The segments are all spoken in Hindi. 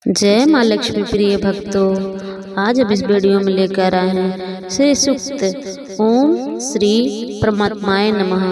जय माँ लक्ष्मी प्रिय भक्तों, आज हम इस वीडियो में लेकर आए हैं श्री सूक्त ओम श्री परमात्माय नमः,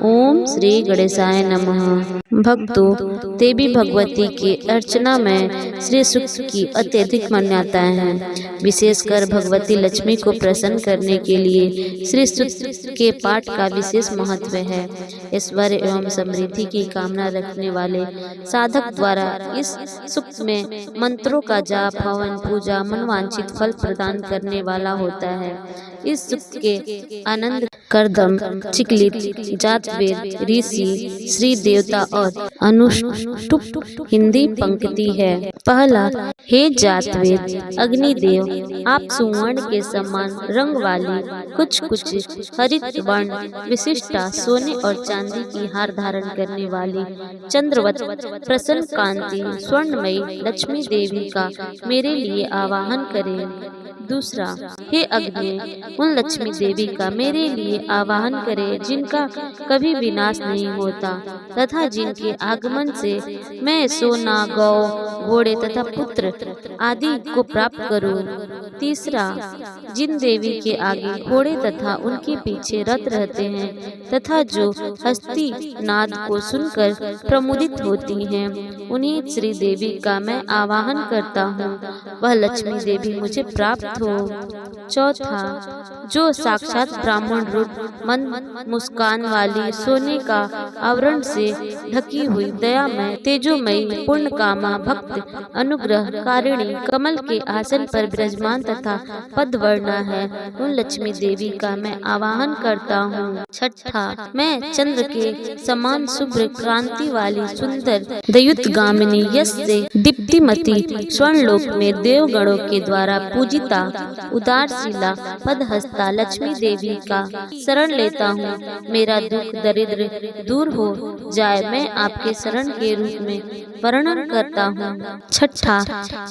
ओम श्री गणेशाय नमः। भक्तों, देवी भगवती की अर्चना में श्री सूक्त की अत्यधिक मान्यताएं हैं। विशेषकर भगवती लक्ष्मी को प्रसन्न करने के लिए श्री सूक्त के पाठ का विशेष महत्व है। ऐश्वर्य एवं समृद्धि की कामना रखने वाले साधक द्वारा इस सूक्त में मंत्रों का जाप, हवन, पूजा मनवांछित फल प्रदान करने वाला होता है। इस सूक्त के आनंद करदम, चिकलित, जातवेद, ऋषि, श्री देवता और अनुष्टुप हिंदी पंक्ति है। पहला, हे जातवेद अग्निदेव, आप सुवर्ण के समान रंग वाली कुछ हरित वर्ण विशिष्टा सोने और चांदी की हार धारण करने वाली चंद्रवत प्रसन्न कांति स्वर्णमयी लक्ष्मी देवी का मेरे लिए आवाहन करें। दूसरा, हे अग्नि, उन लक्ष्मी देवी का मेरे लिए आवाहन करे जिनका कभी विनाश नहीं होता तथा जिनके आगमन से मैं सोना, गौ, घोड़े तथा पुत्र आदि को प्राप्त करूं। तीसरा, जिन देवी के आगे घोड़े तथा उनके पीछे रथ रहते हैं तथा जो हस्ती नाद को सुनकर प्रमुदित होती हैं, उन्हीं श्री देवी का मैं आवाहन करता हूँ, वह लक्ष्मी देवी मुझे प्राप्त हो। चौथा, जो साक्षात ब्राह्मण रूप मंद मुस्कान वाली सोने का आवरण से ढकी हुई दयामय तेजोमयी पूर्णकामा भक्त अनुग्रह कारिणी कमल के आसन पर विराजमान तथा पद्मवर्णा है, उन लक्ष्मी देवी का मैं आवाहन करता हूँ। छठा, मैं चंद्र के समान शुभ्र क्रांति वाली सुंदर दयुतगामिनी यश से दीप्तिमती स्वर्णलोक में देवगणों के द्वारा पूजिता उदारशीला पदहस्ता लक्ष्मी देवी का शरण लेता हूँ। मेरा दुख दरिद्र दूर हो जाए, मैं आपके शरण के रूप में वर्णन करता हूँ। छठा,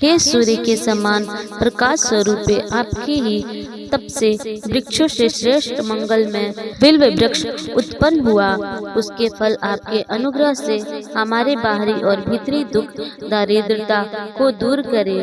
हे सूर्य के समान प्रकाश स्वरूपे आपके ही तप से वृक्षों से श्रेष्ठ मंगल में बिल्व वृक्ष उत्पन्न हुआ, उसके फल आपके अनुग्रह से हमारे बाहरी और भीतरी दुख दारिद्रता को दूर करे।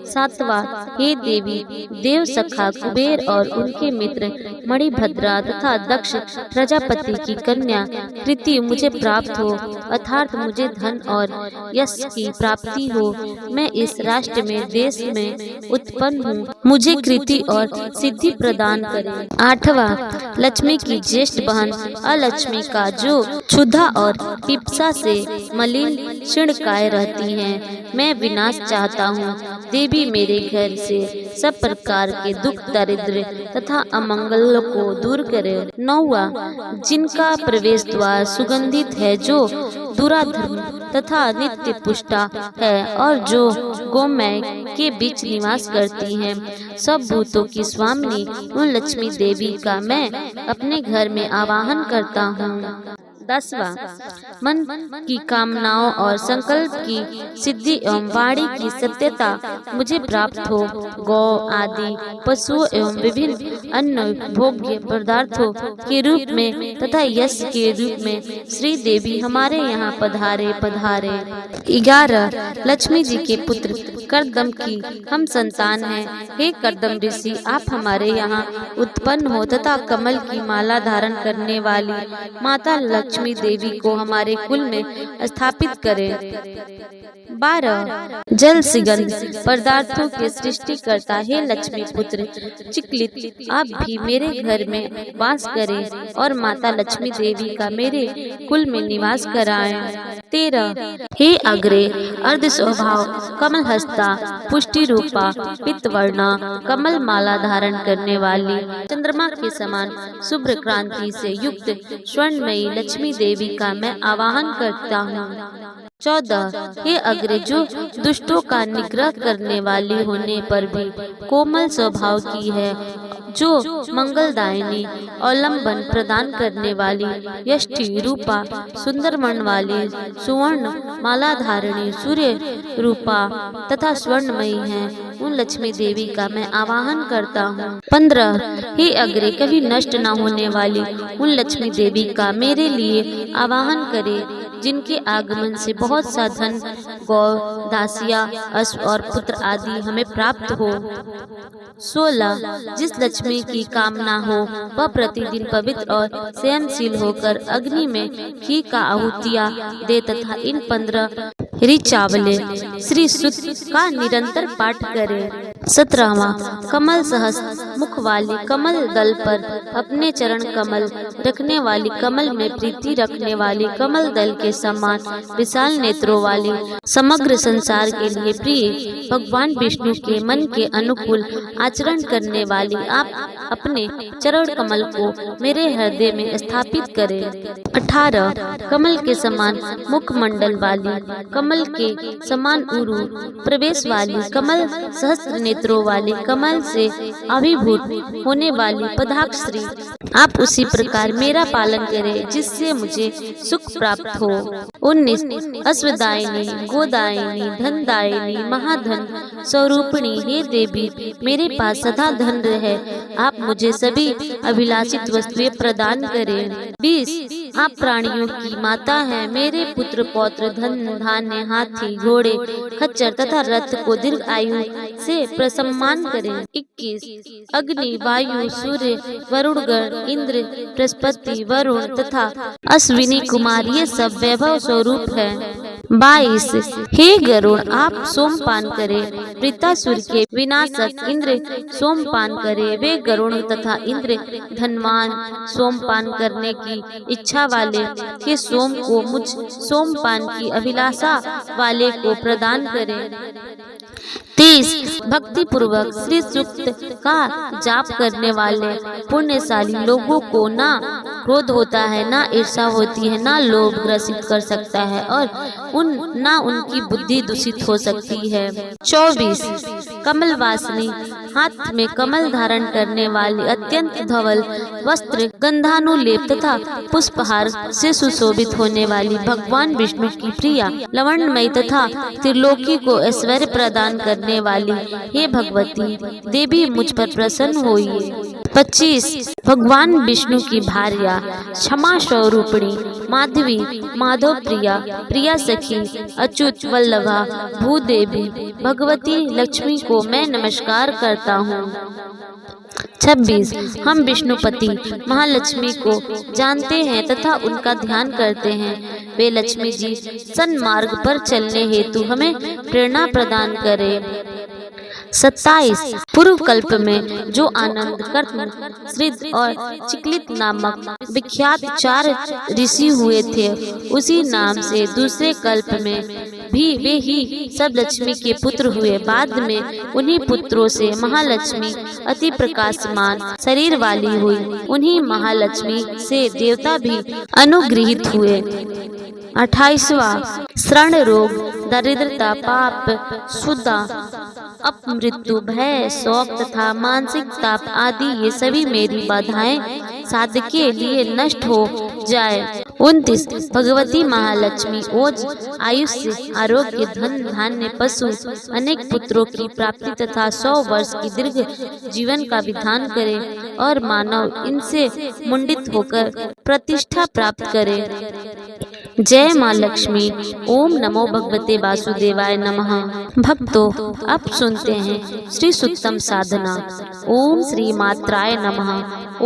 सातवां, हे देवी देव सखा कुबेर और उनके मित्र मणिभद्रा तथा दक्ष प्रजापति की कन्या कृति मुझे प्राप्त हो, अर्थात मुझे धन और यश की प्राप्ति हो। मैं इस राष्ट्र में देश में उत्पन्न हूँ, मुझे कृति और सिद्धि प्रदान करें। आठवां, लक्ष्मी की ज्येष्ठ बहन अलक्ष्मी का जो क्षुधा और पिपसा से मलिन क्षीणकाय रहती हैं, मैं विनाश चाहता हूँ। देवी मेरे घर से सब प्रकार के दुख दरिद्र तथा अमंगल को दूर करे। नौवां, जिनका प्रवेश द्वार सुगंधित है, जो दुराधर्म तथा नित्य पुष्टा है और जो गोमय के बीच निवास करती हैं, सब भूतों की स्वामिनी उन लक्ष्मी देवी का मैं अपने घर में आवाहन करता हूँ। 10वां, मन की कामनाओं और संकल्प की सिद्धि एवं वाणी की सत्यता मुझे प्राप्त हो। गौ आदि पशुओं एवं विभिन्न अन्य भोग्य पदार्थों के रूप में तथा यश के रूप में श्री देवी हमारे यहाँ पधारे। 11, लक्ष्मी जी के पुत्र करदम की हम संतान हैं। हे करदम ऋषि, आप हमारे यहाँ उत्पन्न हो तथा कमल की माला धारण करने वाली माता लक्ष्मी देवी को हमारे कुल में स्थापित करें। 12, जल सिगंध पदार्थों के सृष्टि करता हे लक्ष्मी पुत्र चिकलित, आप भी मेरे घर में वास करें और माता लक्ष्मी देवी का मेरे कुल में निवास कराएं। 13, हे अग्रे अर्ध स्वभाव कमल हस्ता पुष्टि रूपा पित्तवर्णा कमल माला धारण करने वाली चंद्रमा के समान शुभ्र क्रांति से युक्त स्वर्णमयी लक्ष्मी देवी का मैं आवाहन करता हूँ। 14, हे अग्रे जो दुष्टों का निग्रह करने वाली होने पर भी कोमल स्वभाव की है, जो मंगलदायिनी अवलंबन प्रदान करने वाली यष्टि रूपा सुंदर वर्ण वाली सुवर्ण माला धारिणी सूर्य रूपा तथा स्वर्णमयी है, उन लक्ष्मी देवी का मैं आवाहन करता हूँ। 15, हे अग्रे कभी नष्ट न होने वाली उन लक्ष्मी देवी का मेरे लिए आवाहन करे। जिनके आगमन से बहुत सा धन, गौ, दासिया, अश्व और पुत्र आदि हमें प्राप्त हो। 16 जिस लक्ष्मी की कामना हो वह प्रतिदिन पवित्र और संयमशील होकर अग्नि में घी का आहुतियाँ दे तथा इन 15 ऋचावले श्री सूक्त का निरंतर पाठ करे। 17वां कमल सहस्त्र मुख वाली कमल दल पर अपने चरण कमल रखने वाली, कमल में प्रीति रखने वाली, कमल दल के समान विशाल नेत्रों वाली, समग्र संसार के लिए प्रिय भगवान विष्णु के मन के अनुकूल आचरण करने वाली, आप अपने चरण कमल को मेरे हृदय में स्थापित करें। 18 कमल के समान मुखमंडल वाली, कमल के समान उरु प्रवेश वाली, कमल सहस्त्र नेत्रों वाली, कमल से अभिभूत होने वाली पदाक्षरी, आप उसी प्रकार मेरा पालन करें जिससे मुझे सुख प्राप्त हो। 19 अश्वदायिनी, गोदायिनी, धनदायिनी, महाधन स्वरूपिणी, हे देवी मेरे पास सदा धन रहे, आप मुझे सभी अभिलाषित वस्तुएं प्रदान करें। 20 आप प्राणियों की माता हैं, मेरे पुत्र पौत्र धन धान्य हाथी घोड़े खच्चर तथा रथ को दीर्घ आयु से प्रसम्मान करें। 21 अग्नि वायु सूर्य वरुणगण इंद्र बृहस्पति वरुण तथा अश्विनी कुमार ये सब वैभव स्वरूप है। 22 हे गरुण आप सोमपान करें, वृत्तासुर के विनाशक इंद्र सोमपान करें, वे गरुण तथा इंद्र धनवान सोमपान करने की इच्छा वाले के सोम को मुझ सोमपान की अभिलाषा वाले को प्रदान करें। 30 भक्ति पूर्वक श्री सूक्त का जाप करने वाले पुण्यशाली लोगों को ना क्रोध होता है, ना ईर्ष्या होती है, ना लोभ ग्रसित कर सकता है और ना उनकी बुद्धि दूषित हो सकती है। 24 कमल वासनी हाथ में कमल धारण करने वाली, अत्यंत धवल वस्त्र गंधानुलेप तथा पुष्पहार से सुशोभित होने वाली, भगवान विष्णु की प्रिया लवणमयी तथा त्रिलोकी को ऐश्वर्य प्रदान करने वाली, हे भगवती देवी मुझ पर प्रसन्न होइए। 25 भगवान विष्णु की भार्या क्षमा स्वरूपिणी माधवी माधव प्रिया प्रिया सखी अच्युत वल्लभा भूदेवी भगवती लक्ष्मी को मैं नमस्कार करता हूँ। 26 हम विष्णुपति महालक्ष्मी को जानते हैं तथा उनका ध्यान करते हैं, वे लक्ष्मी जी सन्मार्ग पर चलने हेतु हमें प्रेरणा प्रदान करें। 27 पूर्व कल्प में जो आनंद कर्म श्रिद और चिकलित नामक विख्यात 4 ऋषि हुए थे, उसी नाम से दूसरे कल्प में भी वे ही सब लक्ष्मी के पुत्र हुए। बाद में उन्हीं पुत्रों से महालक्ष्मी अति प्रकाशमान शरीर वाली हुई, उन्हीं महालक्ष्मी से देवता भी अनुग्रहित हुए। 28वां श्रण रोग दरिद्रता पाप शुद्धा अपमृत्यु भय शोक तथा मानसिक ताप आदि ये सभी मेरी बाधाएं साधक के लिए नष्ट हो जाए। 29 भगवती महालक्ष्मी ओज आयुष्य आरोग्य धन धान्य पशु अनेक पुत्रों की प्राप्ति तथा 100 वर्ष की दीर्घ जीवन का विधान करे और मानव इनसे मुंडित होकर प्रतिष्ठा प्राप्त करे। जय माँ लक्ष्मी। ओम नमो भगवते वासुदेवाय नमः। भक्तों अब सुनते हैं श्री सूक्तम साधना। ओम श्री मात्राय नमः।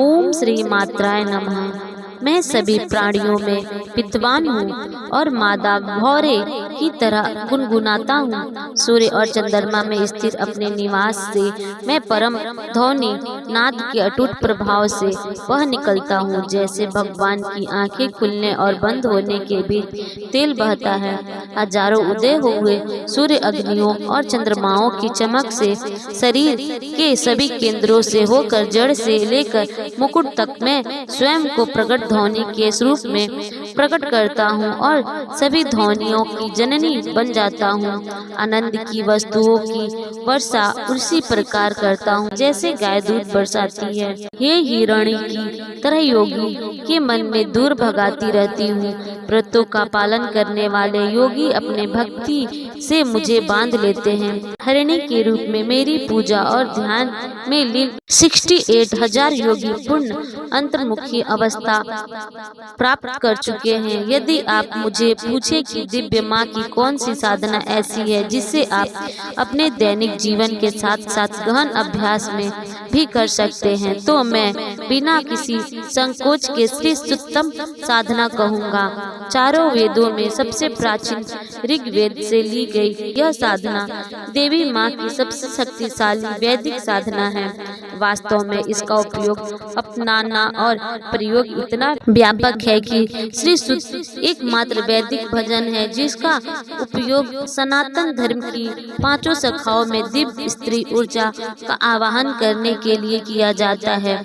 ओम श्री मात्राय नमः। मैं सभी प्राणियों में विद्वान हूँ और मादा भौरे की तरह गुनगुनाता हूँ। सूर्य और चंद्रमा में स्थिर अपने निवास से मैं परम ध्वनि नाद के अटूट प्रभाव से वह निकलता हूँ। जैसे भगवान की आंखें खुलने और बंद होने के बीच तेल बहता है, हजारों उदय हुए सूर्य अग्नियों और चंद्रमाओं की चमक से शरीर के सभी केंद्रों से होकर जड़ से लेकर मुकुट तक मैं स्वयं को प्रकट ध्वनि के स्वरूप में प्रकट करता हूँ और सभी ध्वनियों की जननी बन जाता हूँ। आनंद की वस्तुओं की वर्षा उसी प्रकार करता हूँ जैसे गाय दूध बरसाती है। हे हिरणी की तरह योगी के मन में दूर भगाती रहती हूँ। व्रतों का पालन करने वाले योगी अपने भक्ति से मुझे बांध लेते हैं। हरिणी के रूप में मेरी पूजा और ध्यान में लीन 68,000 योगी पूर्ण अंतर्मुखी अवस्था प्राप्त कर चुके चुके हैं। यदि आप मुझे पूछे कि दिव्य माँ की कौन सी साधना ऐसी है जिसे आप अपने दैनिक जीवन के साथ साथ गहन अभ्यास में भी कर सकते हैं, तो मैं बिना किसी संकोच के श्री सुत्तम साधना कहूँगा। चारों वेदों में सबसे प्राचीन ऋग्वेद से ली गई यह साधना देवी माँ की सबसे शक्तिशाली वैदिक साधना है। वास्तव में इसका उपयोग, अपनाना और प्रयोग इतना व्यापक है कि श्री सुत्त एकमात्र वैदिक भजन है जिसका उपयोग सनातन धर्म की पांचों शाखाओं में दिव्य स्त्री ऊर्जा का आवाहन करने के लिए किया जाता है।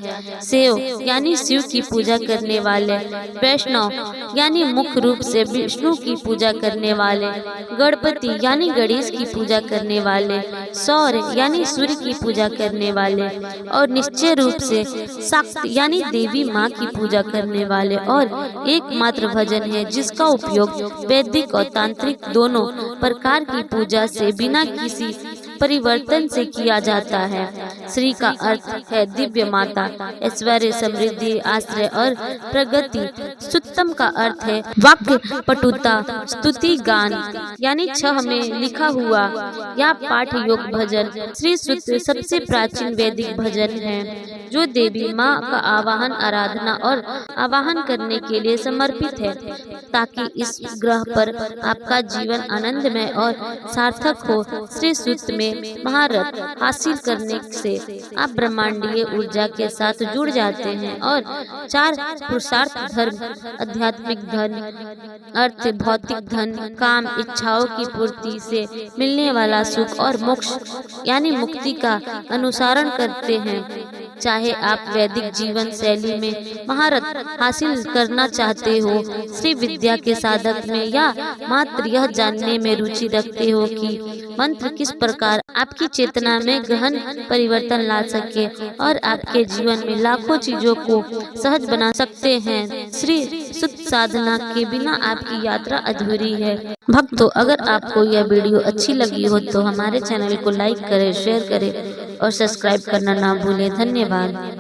शिव यानी शिव की पूजा करने वाले, वैष्णव यानी मुख्य रूप से विष्णु की पूजा करने वाले, गणपति यानी गणेश की पूजा करने वाले, सौर्य यानी सूर्य की पूजा करने वाले और निश्चय रूप से शक्ति यानी देवी माँ की पूजा करने वाले, और एकमात्र भजन है जिसका उपयोग वैदिक और तांत्रिक दोनों प्रकार की पूजा से बिना किसी परिवर्तन से किया जाता है। श्री का अर्थ है दिव्य माता, ऐश्वर्य, समृद्धि, आश्रय और प्रगति। सुत्तम का अर्थ है वाक्य पटुता, स्तुति, गान यानी छह में लिखा हुआ या पाठ योग भजन। श्री सुत्त सबसे प्राचीन वैदिक भजन है जो देवी माँ का आवाहन, आराधना और आवाहन करने के लिए समर्पित है, ताकि इस ग्रह पर आपका जीवन आनंदमय और सार्थक हो। श्री सुत्त में महारत हासिल करने से आप ब्रह्मांडीय ऊर्जा के साथ जुड़ जाते हैं और चार पुरुषार्थ धर्म, आध्यात्मिक धन, अर्थ, भौतिक धन, काम, इच्छाओं की पूर्ति से मिलने वाला सुख और मोक्ष यानी मुक्ति का अनुसरण करते हैं। चाहे आप वैदिक जीवन शैली में महारत हासिल करना चाहते हो, श्री विद्या के साधक में, या मात्र यह जानने में रुचि रखते हो कि मंत्र किस प्रकार आपकी चेतना में गहन परिवर्तन ला सके और आपके जीवन में लाखों चीजों को सहज बना सकते हैं, श्री सुत्त साधना के बिना आपकी यात्रा अधूरी है। भक्तों, अगर आपको यह वीडियो अच्छी लगी हो तो हमारे चैनल को लाइक करें, शेयर करें और सब्सक्राइब करना ना भूलें। धन्यवाद।